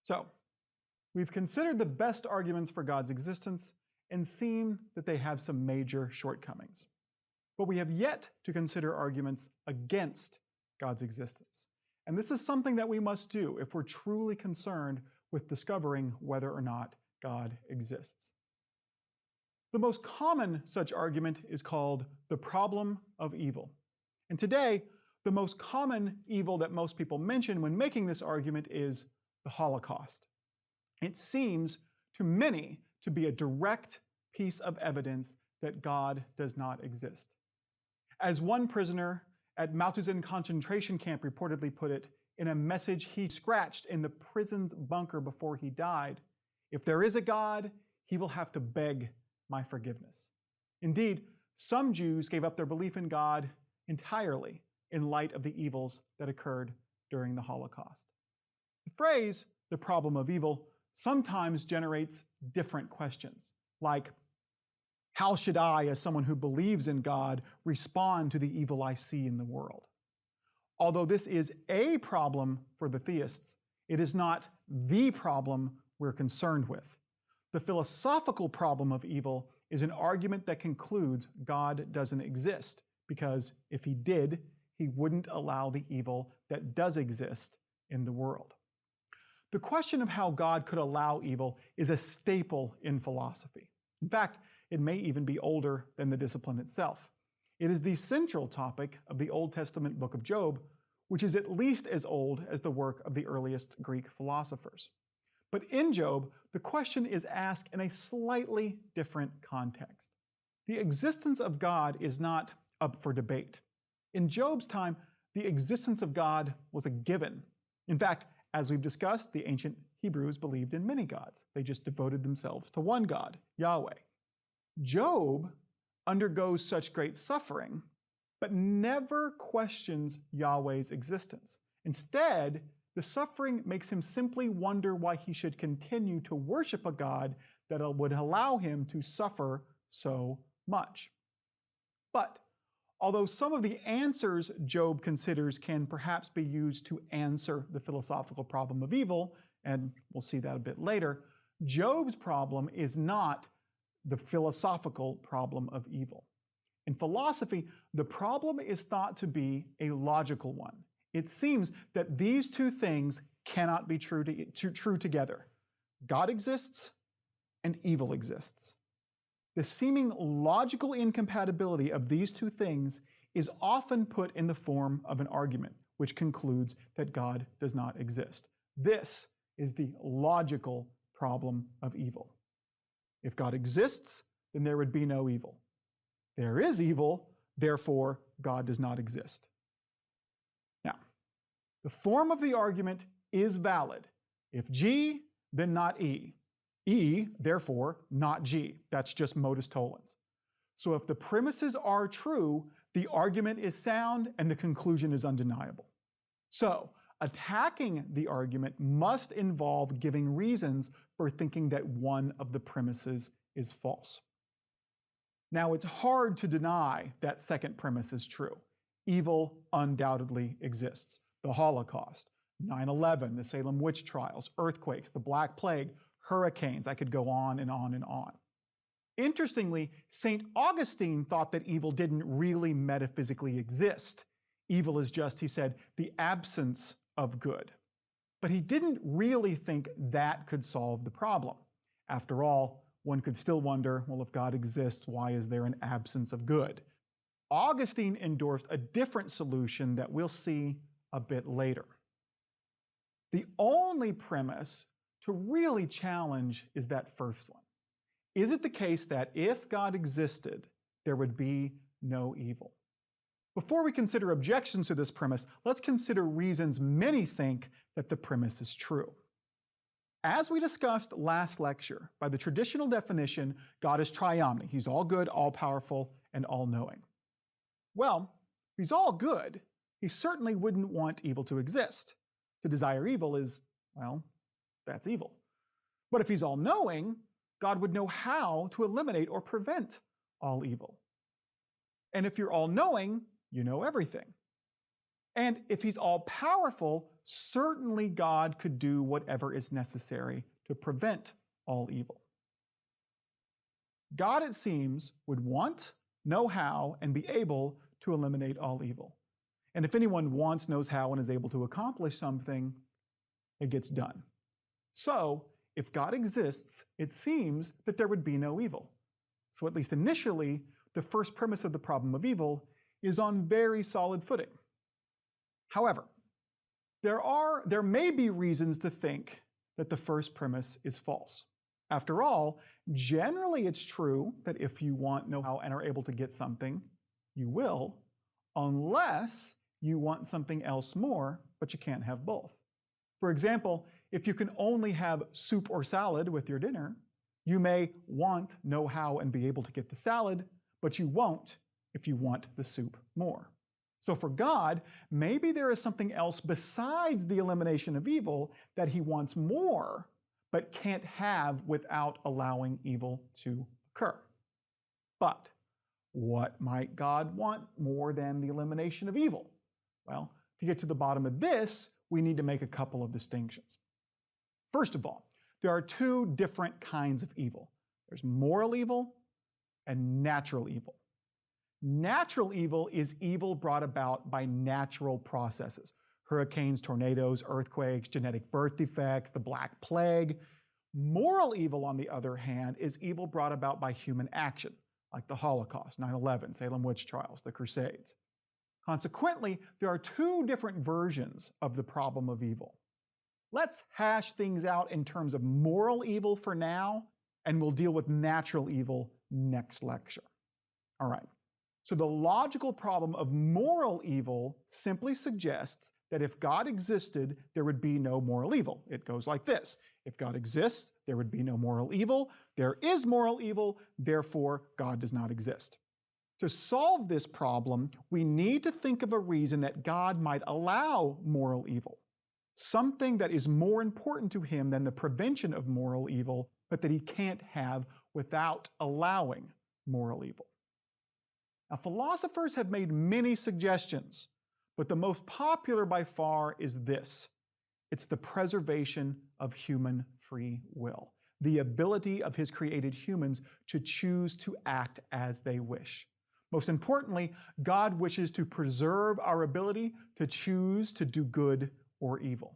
So, we've considered the best arguments for God's existence and seen that they have some major shortcomings. But we have yet to consider arguments against God's existence. And this is something that we must do if we're truly concerned with discovering whether or not God exists. The most common such argument is called the problem of evil. And today, the most common evil that most people mention when making this argument is the Holocaust. It seems to many to be a direct piece of evidence that God does not exist. As one prisoner at Mauthausen concentration camp reportedly put it in a message he scratched in the prison's bunker before he died, "If there is a God, he will have to beg my forgiveness." Indeed, some Jews gave up their belief in God entirely in light of the evils that occurred during the Holocaust. The phrase, the problem of evil, sometimes generates different questions, like, how should I, as someone who believes in God, respond to the evil I see in the world? Although this is a problem for the theists, it is not the problem we're concerned with. The philosophical problem of evil is an argument that concludes God doesn't exist, because if he did, he wouldn't allow the evil that does exist in the world. The question of how God could allow evil is a staple in philosophy. In fact, it may even be older than the discipline itself. It is the central topic of the Old Testament book of Job, which is at least as old as the work of the earliest Greek philosophers. But in Job, the question is asked in a slightly different context. The existence of God is not up for debate. In Job's time, the existence of God was a given. In fact, as we've discussed, the ancient Hebrews believed in many gods. They just devoted themselves to one God, Yahweh. Job undergoes such great suffering, but never questions Yahweh's existence. Instead, the suffering makes him simply wonder why he should continue to worship a God that would allow him to suffer so much. But although some of the answers Job considers can perhaps be used to answer the philosophical problem of evil, and we'll see that a bit later, Job's problem is not the philosophical problem of evil. In philosophy, the problem is thought to be a logical one. It seems that these two things cannot be true together. God exists and evil exists. The seeming logical incompatibility of these two things is often put in the form of an argument, which concludes that God does not exist. This is the logical problem of evil. If God exists, then there would be no evil. There is evil, therefore God does not exist. Now, the form of the argument is valid. If G, then not E. E, therefore, not G. That's just modus tollens. So if the premises are true, the argument is sound and the conclusion is undeniable. So, attacking the argument must involve giving reasons for thinking that one of the premises is false. Now, it's hard to deny that second premise is true. Evil undoubtedly exists. The Holocaust, 9/11, the Salem witch trials, earthquakes, the Black Plague, hurricanes. I could go on and on and on. Interestingly, St. Augustine thought that evil didn't really metaphysically exist. Evil is just, he said, the absence of good. But he didn't really think that could solve the problem. After all, one could still wonder, well, if God exists, why is there an absence of good? Augustine endorsed a different solution that we'll see a bit later. The only premise to really challenge is that first one. Is it the case that if God existed, there would be no evil? Before we consider objections to this premise, let's consider reasons many think that the premise is true. As we discussed last lecture, by the traditional definition, God is triomni. He's all good, all powerful, and all knowing. Well, if he's all good, he certainly wouldn't want evil to exist. To desire evil is, well, that's evil. But if he's all knowing, God would know how to eliminate or prevent all evil. And if you're all knowing, you know everything. And if he's all-powerful, certainly God could do whatever is necessary to prevent all evil. God, it seems, would want, know how, and be able to eliminate all evil. And if anyone wants, knows how, and is able to accomplish something, it gets done. So, if God exists, it seems that there would be no evil. So at least initially, the first premise of the problem of evil is on very solid footing. However, there may be reasons to think that the first premise is false. After all, generally it's true that if you want, know how, and are able to get something, you will, unless you want something else more, but you can't have both. For example, if you can only have soup or salad with your dinner, you may want, know how, and be able to get the salad, but you won't if you want the soup more. So for God, maybe there is something else besides the elimination of evil that he wants more, but can't have without allowing evil to occur. But what might God want more than the elimination of evil? Well, to get to the bottom of this, we need to make a couple of distinctions. First of all, there are two different kinds of evil. There's moral evil and natural evil. Natural evil is evil brought about by natural processes. Hurricanes, tornadoes, earthquakes, genetic birth defects, the Black Plague. Moral evil, on the other hand, is evil brought about by human action, like the Holocaust, 9/11, Salem witch trials, the Crusades. Consequently, there are two different versions of the problem of evil. Let's hash things out in terms of moral evil for now, and we'll deal with natural evil next lecture. All right. So the logical problem of moral evil simply suggests that if God existed, there would be no moral evil. It goes like this. If God exists, there would be no moral evil. There is moral evil, therefore God does not exist. To solve this problem, we need to think of a reason that God might allow moral evil, something that is more important to him than the prevention of moral evil, but that he can't have without allowing moral evil. Now, philosophers have made many suggestions, but the most popular by far is this. It's the preservation of human free will, the ability of his created humans to choose to act as they wish. Most importantly, God wishes to preserve our ability to choose to do good or evil.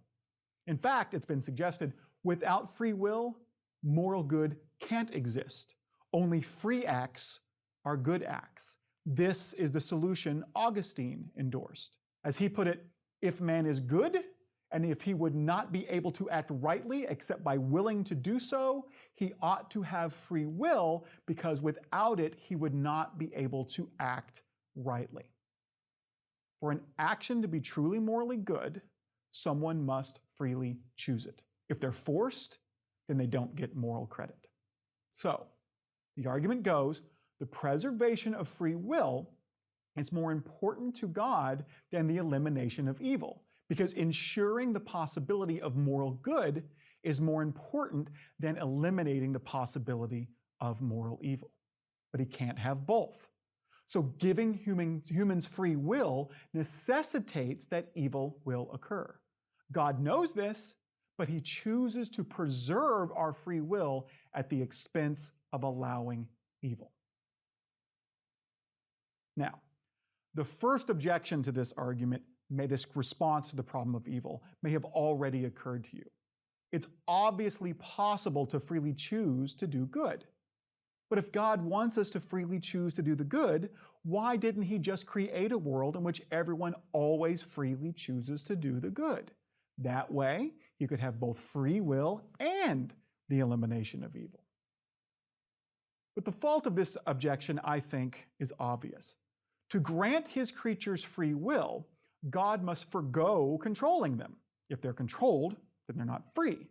In fact, it's been suggested, without free will, moral good can't exist. Only free acts are good acts. This is the solution Augustine endorsed. As he put it, if man is good, and if he would not be able to act rightly except by willing to do so, he ought to have free will, because without it, he would not be able to act rightly. For an action to be truly morally good, someone must freely choose it. If they're forced, then they don't get moral credit. So, the argument goes, the preservation of free will is more important to God than the elimination of evil, because ensuring the possibility of moral good is more important than eliminating the possibility of moral evil. But he can't have both. So giving humans free will necessitates that evil will occur. God knows this, but he chooses to preserve our free will at the expense of allowing evil. Now, the first objection to this argument, this response to the problem of evil, may have already occurred to you. It's obviously possible to freely choose to do good. But if God wants us to freely choose to do the good, why didn't he just create a world in which everyone always freely chooses to do the good? That way, you could have both free will and the elimination of evil. But the fault of this objection, I think, is obvious. To grant his creatures free will, God must forgo controlling them. If they're controlled, then they're not free.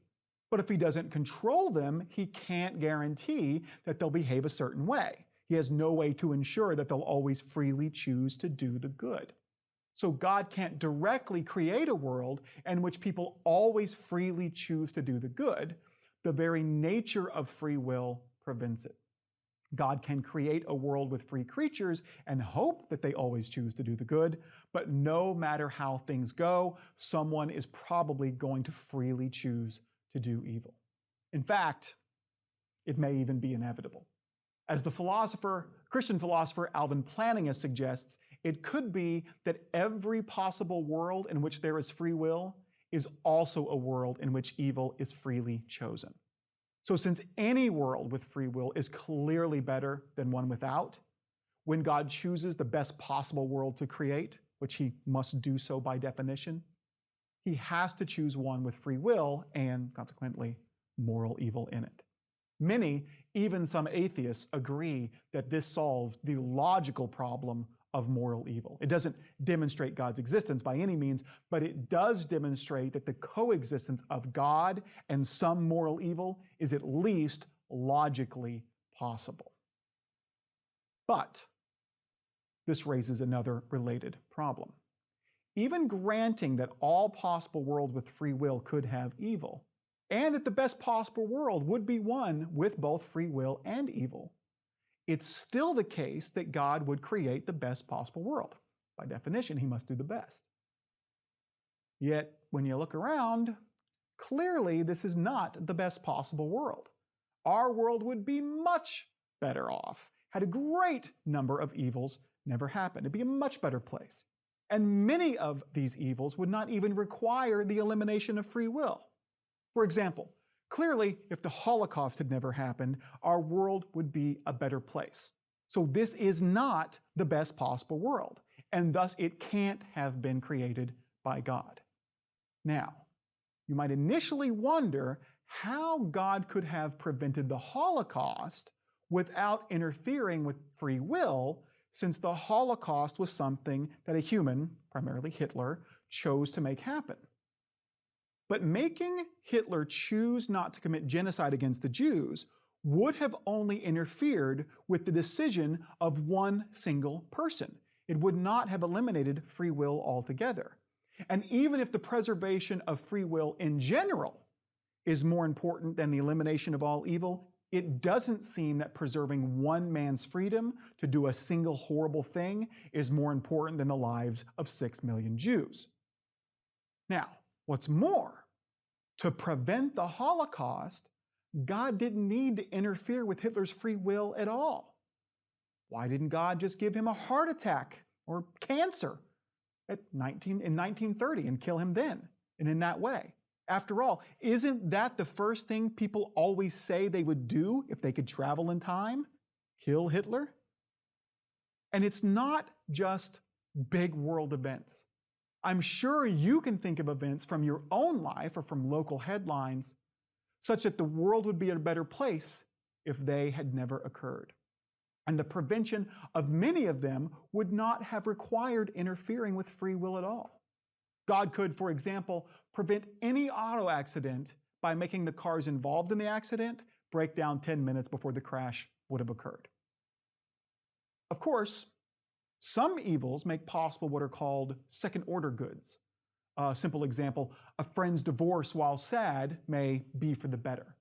But if he doesn't control them, he can't guarantee that they'll behave a certain way. He has no way to ensure that they'll always freely choose to do the good. So God can't directly create a world in which people always freely choose to do the good. The very nature of free will prevents it. God can create a world with free creatures and hope that they always choose to do the good, but no matter how things go, someone is probably going to freely choose to do evil. In fact, it may even be inevitable. As the Christian philosopher Alvin Plantinga suggests, it could be that every possible world in which there is free will is also a world in which evil is freely chosen. So since any world with free will is clearly better than one without, when God chooses the best possible world to create, which he must do so by definition, he has to choose one with free will and, consequently, moral evil in it. Many, even some atheists, agree that this solves the logical problem of moral evil. It doesn't demonstrate God's existence by any means, but it does demonstrate that the coexistence of God and some moral evil is at least logically possible. But this raises another related problem. Even granting that all possible worlds with free will could have evil, and that the best possible world would be one with both free will and evil, it's still the case that God would create the best possible world. By definition, he must do the best. Yet, when you look around, clearly this is not the best possible world. Our world would be much better off had a great number of evils never happened. It'd be a much better place. And many of these evils would not even require the elimination of free will. For example, clearly, if the Holocaust had never happened, our world would be a better place. So this is not the best possible world, and thus it can't have been created by God. Now, you might initially wonder how God could have prevented the Holocaust without interfering with free will, since the Holocaust was something that a human, primarily Hitler, chose to make happen. But making Hitler choose not to commit genocide against the Jews would have only interfered with the decision of one single person. It would not have eliminated free will altogether. And even if the preservation of free will in general is more important than the elimination of all evil, it doesn't seem that preserving one man's freedom to do a single horrible thing is more important than the lives of 6 million Jews. Now, what's more, to prevent the Holocaust, God didn't need to interfere with Hitler's free will at all. Why didn't God just give him a heart attack or cancer in 1930 and kill him then, and in that way? After all, isn't that the first thing people always say they would do if they could travel in time? Kill Hitler? And it's not just big world events. I'm sure you can think of events from your own life or from local headlines such that the world would be a better place if they had never occurred. And the prevention of many of them would not have required interfering with free will at all. God could, for example, prevent any auto accident by making the cars involved in the accident break down 10 minutes before the crash would have occurred. Of course, some evils make possible what are called second-order goods. A simple example, a friend's divorce, while sad, may be for the better.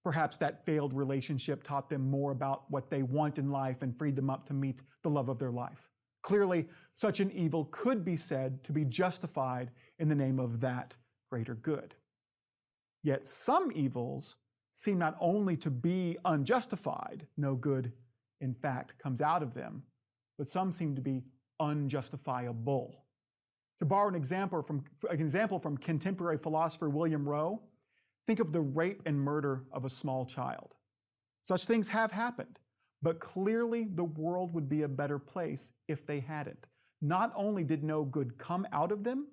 Perhaps that failed relationship taught them more about what they want in life and freed them up to meet the love of their life. Clearly, such an evil could be said to be justified in the name of that greater good. Yet some evils seem not only to be unjustified, no good in fact comes out of them, but some seem to be unjustifiable. To borrow an example from contemporary philosopher William Rowe, think of the rape and murder of a small child. Such things have happened, but clearly the world would be a better place if they hadn't. Not only did no good come out of them,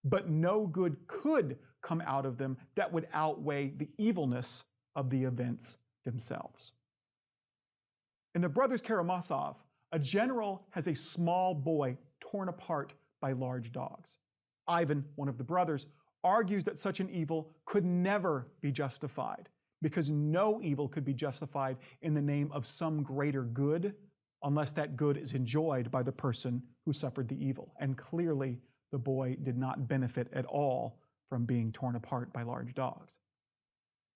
but no good could come out of them that would outweigh the evilness of the events themselves. In the Brothers Karamazov, a general has a small boy torn apart by large dogs. Ivan, one of the brothers, argues that such an evil could never be justified because no evil could be justified in the name of some greater good unless that good is enjoyed by the person who suffered the evil. And clearly, the boy did not benefit at all from being torn apart by large dogs.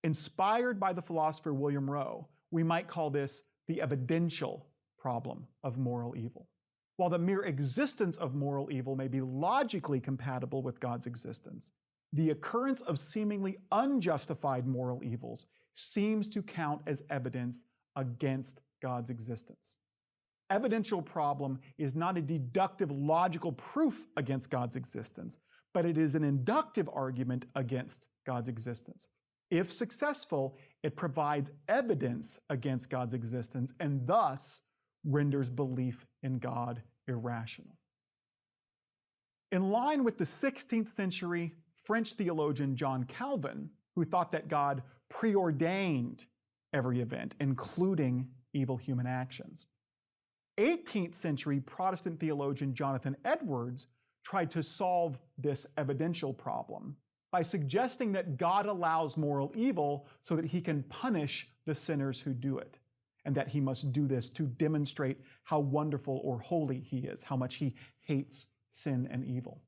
Inspired by the philosopher William Rowe, we might call this the evidential problem of moral evil. While the mere existence of moral evil may be logically compatible with God's existence, the occurrence of seemingly unjustified moral evils seems to count as evidence against God's existence. Evidential problem is not a deductive logical proof against God's existence, but it is an inductive argument against God's existence. If successful, it provides evidence against God's existence and thus renders belief in God irrational. In line with the 16th century French theologian John Calvin, who thought that God preordained every event, including evil human actions, 18th century Protestant theologian Jonathan Edwards tried to solve this evidential problem by suggesting that God allows moral evil so that he can punish the sinners who do it, and that he must do this to demonstrate how wonderful or holy he is, how much he hates sin and evil.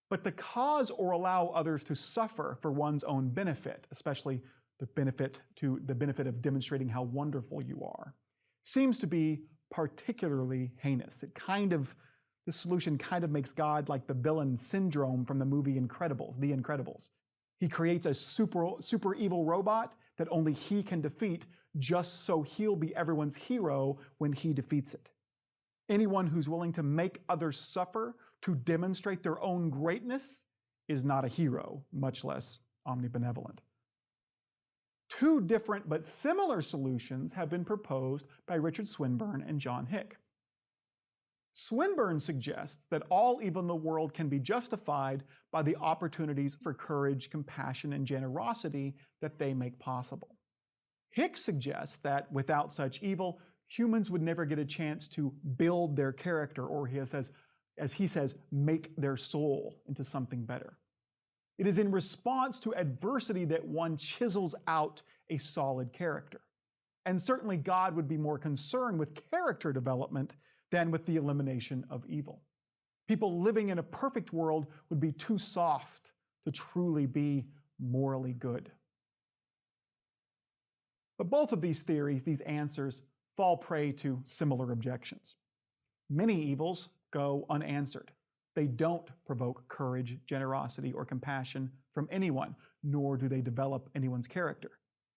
But to cause or allow others to suffer for one's own benefit, especially the benefit of demonstrating how wonderful you are, seems to be particularly heinous. The solution kind of makes God like the villain Syndrome from the movie The Incredibles. He creates a super evil robot that only he can defeat, just so he'll be everyone's hero when he defeats it. Anyone who's willing to make others suffer to demonstrate their own greatness is not a hero, much less omnibenevolent. Two different but similar solutions have been proposed by Richard Swinburne and John Hick. Swinburne suggests that all evil in the world can be justified by the opportunities for courage, compassion, and generosity that they make possible. Hick suggests that without such evil, humans would never get a chance to build their character, or as he says, make their soul into something better. It is in response to adversity that one chisels out a solid character. And certainly God would be more concerned with character development than with the elimination of evil. People living in a perfect world would be too soft to truly be morally good. But both of these theories, these answers, fall prey to similar objections. Many evils go unanswered. They don't provoke courage, generosity, or compassion from anyone, nor do they develop anyone's character.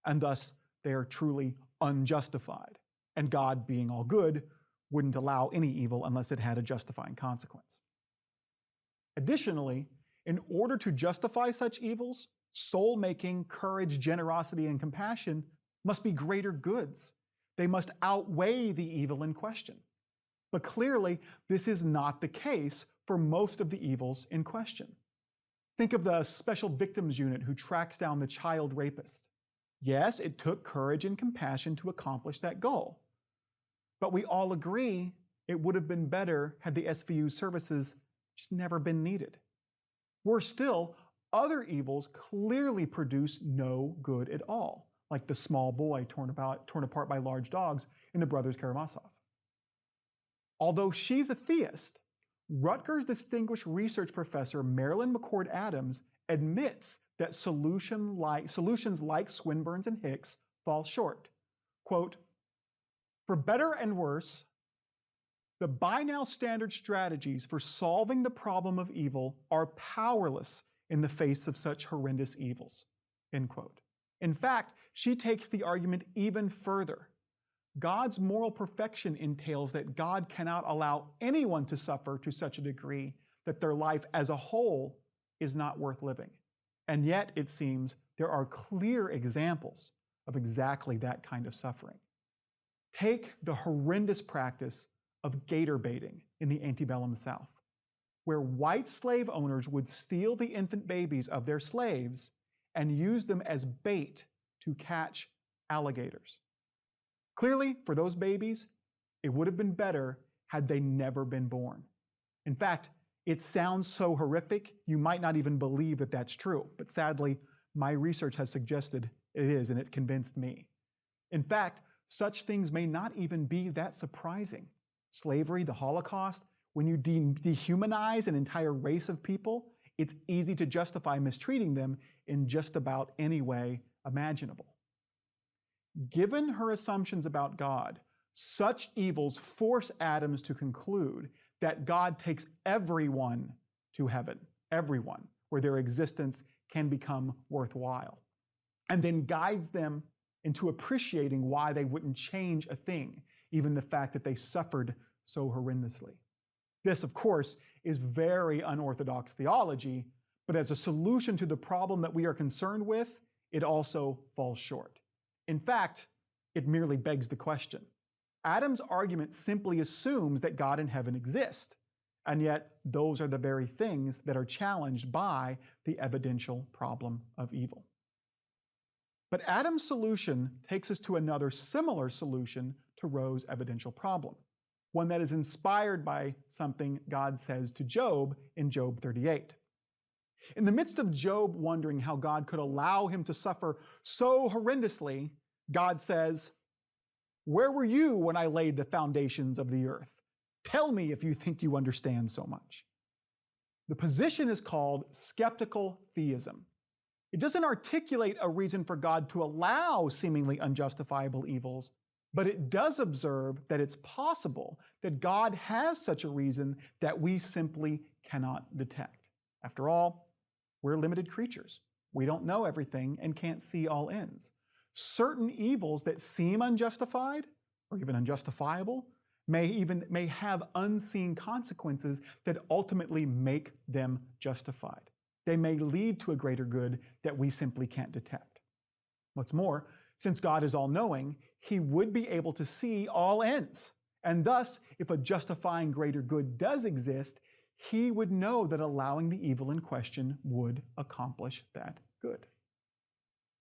And thus, they are truly unjustified. And God, being all good, wouldn't allow any evil unless it had a justifying consequence. Additionally, in order to justify such evils, soul-making, courage, generosity, and compassion must be greater goods. They must outweigh the evil in question. But clearly, this is not the case for most of the evils in question. Think of the Special Victims Unit who tracks down the child rapist. Yes, it took courage and compassion to accomplish that goal. But we all agree it would have been better had the SVU services just never been needed. Worse still, other evils clearly produce no good at all, like the small boy torn apart by large dogs in The Brothers Karamazov. Although she's a theist, Rutgers Distinguished Research Professor Marilyn McCord Adams admits that solutions like Swinburne's and Hick's fall short. Quote, "For better and worse, the by now standard strategies for solving the problem of evil are powerless in the face of such horrendous evils." End quote. In fact, she takes the argument even further. God's moral perfection entails that God cannot allow anyone to suffer to such a degree that their life as a whole is not worth living. And yet, it seems, there are clear examples of exactly that kind of suffering. Take the horrendous practice of gator baiting in the antebellum South, where white slave owners would steal the infant babies of their slaves and use them as bait to catch alligators. Clearly, for those babies, it would have been better had they never been born. In fact, it sounds so horrific, you might not even believe that that's true. But sadly, my research has suggested it is, and it convinced me. In fact, such things may not even be that surprising. Slavery, the Holocaust, when you dehumanize an entire race of people, it's easy to justify mistreating them in just about any way imaginable. Given her assumptions about God, Such evils force Adams to conclude that God takes everyone to heaven, everyone, where their existence can become worthwhile, and then guides them into appreciating why they wouldn't change a thing, even the fact that they suffered so horrendously. This, of course, is very unorthodox theology, but as a solution to the problem that we are concerned with, it also falls short. In fact, it merely begs the question. Adam's argument simply assumes that God and heaven exist, and yet those are the very things that are challenged by the evidential problem of evil. But Adam's solution takes us to another similar solution to Roe's evidential problem, one that is inspired by something God says to Job in Job 38. In the midst of Job wondering how God could allow him to suffer so horrendously, God says, "Where were you when I laid the foundations of the earth? Tell me if you think you understand so much." The position is called skeptical theism. It doesn't articulate a reason for God to allow seemingly unjustifiable evils, but it does observe that it's possible that God has such a reason that we simply cannot detect. After all, we're limited creatures. We don't know everything and can't see all ends. Certain evils that seem unjustified or even unjustifiable may have unseen consequences that ultimately make them justified. They may lead to a greater good that we simply can't detect. What's more, since God is all-knowing, he would be able to see all ends. And thus, if a justifying greater good does exist, he would know that allowing the evil in question would accomplish that good.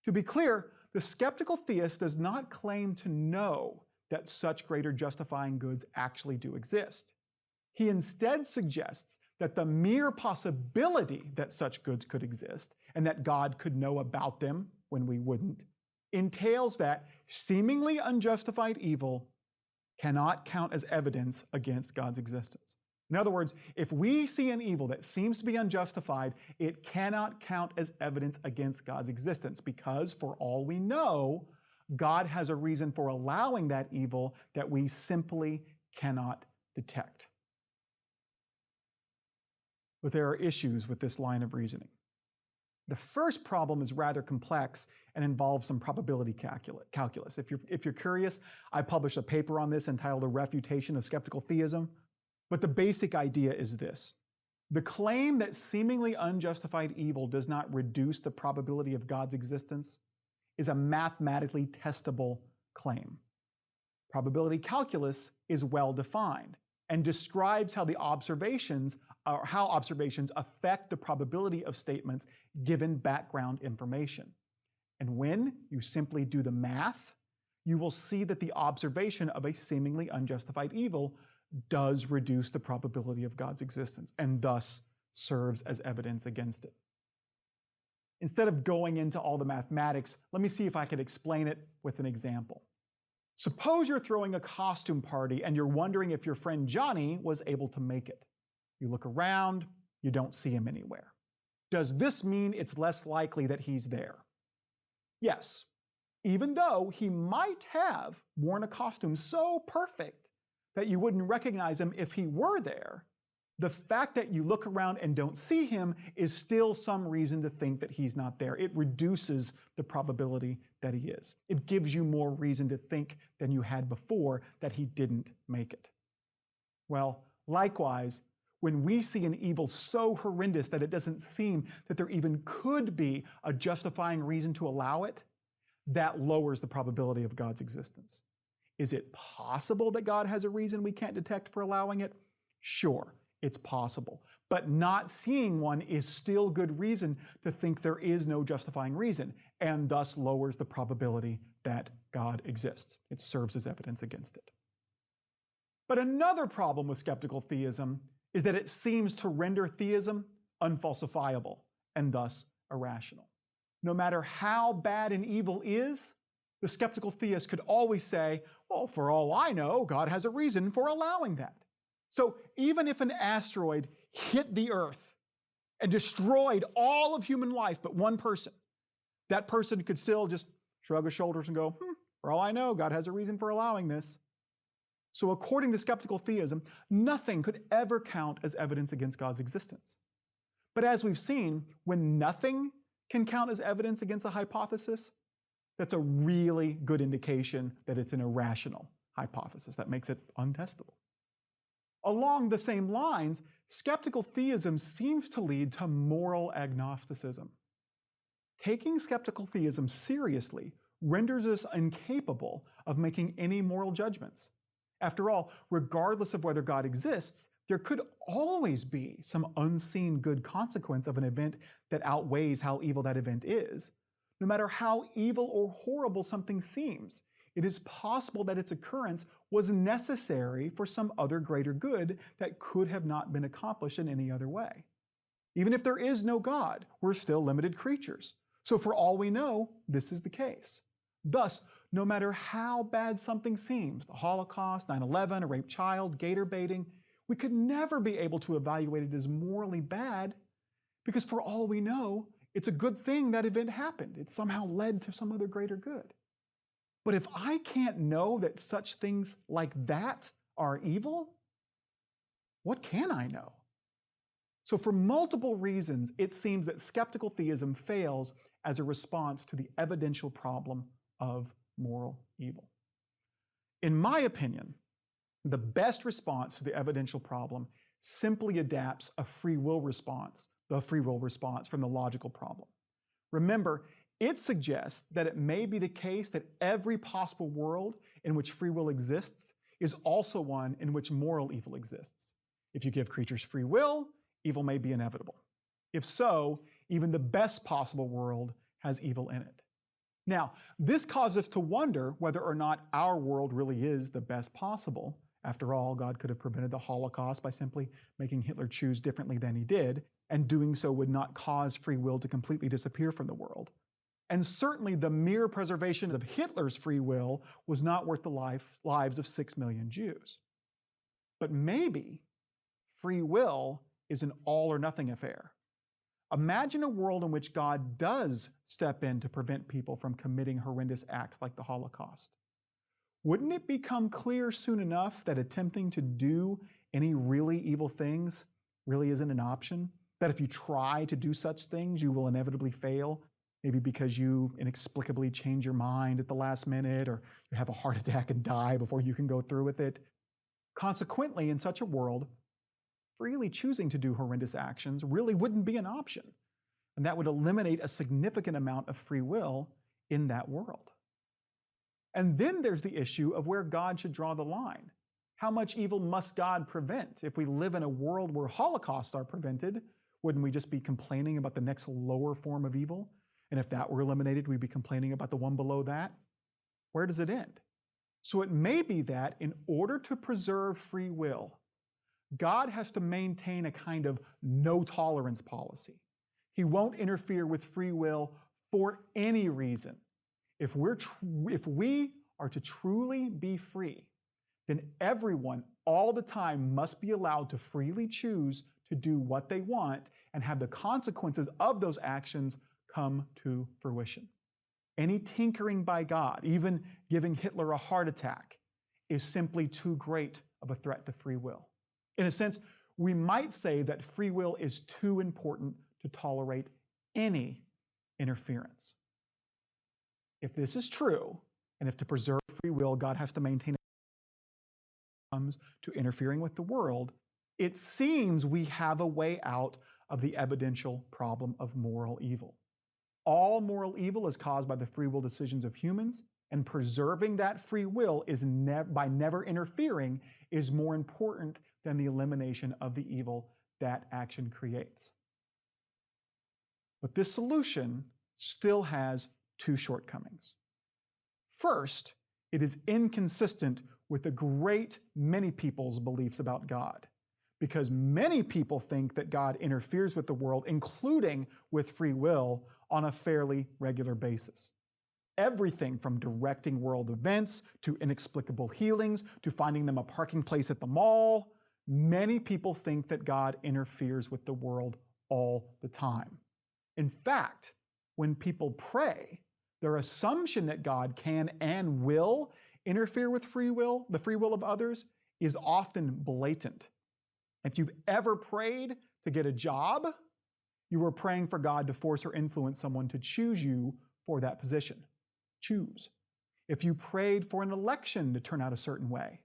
To be clear, the skeptical theist does not claim to know that such greater justifying goods actually do exist. He instead suggests that the mere possibility that such goods could exist and that God could know about them when we wouldn't entails that seemingly unjustified evil cannot count as evidence against God's existence. In other words, if we see an evil that seems to be unjustified, it cannot count as evidence against God's existence because, for all we know, God has a reason for allowing that evil that we simply cannot detect. But there are issues with this line of reasoning. The first problem is rather complex and involves some probability calculus. If you're curious, I published a paper on this entitled A Refutation of Skeptical Theism. But the basic idea is this. The claim that seemingly unjustified evil does not reduce the probability of God's existence is a mathematically testable claim. Probability calculus is well defined and describes how observations affect the probability of statements given background information. And when you simply do the math, you will see that the observation of a seemingly unjustified evil does reduce the probability of God's existence and thus serves as evidence against it. Instead of going into all the mathematics, let me see if I could explain it with an example. Suppose you're throwing a costume party and you're wondering if your friend Johnny was able to make it. You look around, you don't see him anywhere. Does this mean it's less likely that he's there? Yes, even though he might have worn a costume so perfect that you wouldn't recognize him if he were there, the fact that you look around and don't see him is still some reason to think that he's not there. It reduces the probability that he is. It gives you more reason to think than you had before that he didn't make it. Well, likewise, when we see an evil so horrendous that it doesn't seem that there even could be a justifying reason to allow it, that lowers the probability of God's existence. Is it possible that God has a reason we can't detect for allowing it? Sure, it's possible. But not seeing one is still good reason to think there is no justifying reason, and thus lowers the probability that God exists. It serves as evidence against it. But another problem with skeptical theism is that it seems to render theism unfalsifiable and thus irrational. No matter how bad an evil is, the skeptical theist could always say, well, for all I know, God has a reason for allowing that. So even if an asteroid hit the Earth and destroyed all of human life but one person, that person could still just shrug his shoulders and go, for all I know, God has a reason for allowing this. So according to skeptical theism, nothing could ever count as evidence against God's existence. But as we've seen, when nothing can count as evidence against a hypothesis, that's a really good indication that it's an irrational hypothesis. That makes it untestable. Along the same lines, skeptical theism seems to lead to moral agnosticism. Taking skeptical theism seriously renders us incapable of making any moral judgments. After all, regardless of whether God exists, there could always be some unseen good consequence of an event that outweighs how evil that event is. No matter how evil or horrible something seems, it is possible that its occurrence was necessary for some other greater good that could have not been accomplished in any other way. Even if there is no God, we're still limited creatures. So for all we know, this is the case. Thus, no matter how bad something seems, the Holocaust, 9/11, a raped child, gator baiting, we could never be able to evaluate it as morally bad because for all we know, it's a good thing that event happened. It somehow led to some other greater good. But if I can't know that such things like that are evil, what can I know? So for multiple reasons, it seems that skeptical theism fails as a response to the evidential problem of moral evil. In my opinion, the best response to the evidential problem simply adapts a free will response, the free will response from the logical problem. Remember, it suggests that it may be the case that every possible world in which free will exists is also one in which moral evil exists. If you give creatures free will, evil may be inevitable. If so, even the best possible world has evil in it. Now, this causes us to wonder whether or not our world really is the best possible. After all, God could have prevented the Holocaust by simply making Hitler choose differently than he did, and doing so would not cause free will to completely disappear from the world. And certainly the mere preservation of Hitler's free will was not worth the lives of 6 million Jews. But maybe free will is an all or nothing affair. Imagine a world in which God does step in to prevent people from committing horrendous acts like the Holocaust. Wouldn't it become clear soon enough that attempting to do any really evil things really isn't an option? That if you try to do such things, you will inevitably fail? Maybe because you inexplicably change your mind at the last minute, or you have a heart attack and die before you can go through with it. Consequently, in such a world, freely choosing to do horrendous actions really wouldn't be an option. And that would eliminate a significant amount of free will in that world. And then there's the issue of where God should draw the line. How much evil must God prevent? If we live in a world where holocausts are prevented, wouldn't we just be complaining about the next lower form of evil? And if that were eliminated, we'd be complaining about the one below that? Where does it end? So it may be that in order to preserve free will, God has to maintain a kind of no tolerance policy. He won't interfere with free will for any reason. If we are to truly be free, then everyone all the time must be allowed to freely choose to do what they want and have the consequences of those actions come to fruition. Any tinkering by God, even giving Hitler a heart attack, is simply too great of a threat to free will. In a sense, we might say that free will is too important to tolerate any interference. If this is true, and if to preserve free will, God has to maintain comes to interfering with the world, it seems we have a way out of the evidential problem of moral evil. All moral evil is caused by the free will decisions of humans, and preserving that free will is by never interfering is more important than the elimination of the evil that action creates. But this solution still has two shortcomings. First, it is inconsistent with a great many people's beliefs about God, because many people think that God interferes with the world, including with free will, on a fairly regular basis. Everything from directing world events to inexplicable healings to finding them a parking place at the mall, many people think that God interferes with the world all the time. In fact, when people pray, their assumption that God can and will interfere with free will, the free will of others, is often blatant. If you've ever prayed to get a job, you were praying for God to force or influence someone to choose you for that position. Choose. If you prayed for an election to turn out a certain way,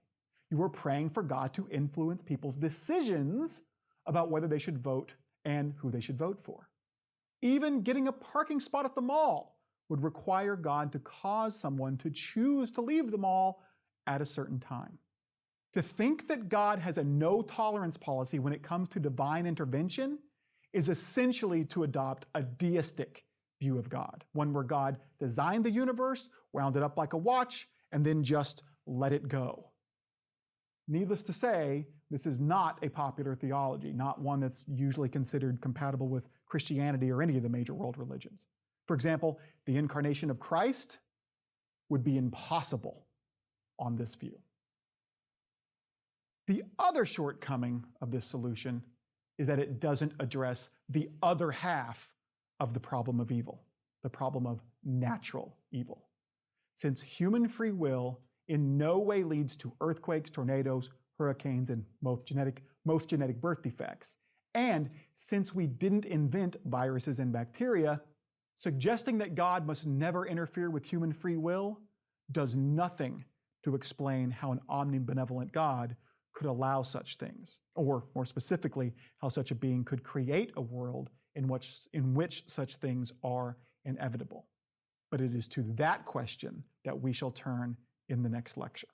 you were praying for God to influence people's decisions about whether they should vote and who they should vote for. Even getting a parking spot at the mall would require God to cause someone to choose to leave the mall at a certain time. To think that God has a no-tolerance policy when it comes to divine intervention is essentially to adopt a deistic view of God, one where God designed the universe, wound it up like a watch, and then just let it go. Needless to say, this is not a popular theology, not one that's usually considered compatible with Christianity or any of the major world religions. For example, the incarnation of Christ would be impossible on this view. The other shortcoming of this solution is that it doesn't address the other half of the problem of evil, the problem of natural evil. Since human free will in no way leads to earthquakes, tornadoes, hurricanes, and most genetic birth defects, and since we didn't invent viruses and bacteria, suggesting that God must never interfere with human free will does nothing to explain how an omnibenevolent God could allow such things, or more specifically, how such a being could create a world in which such things are inevitable. But it is to that question that we shall turn in the next lecture.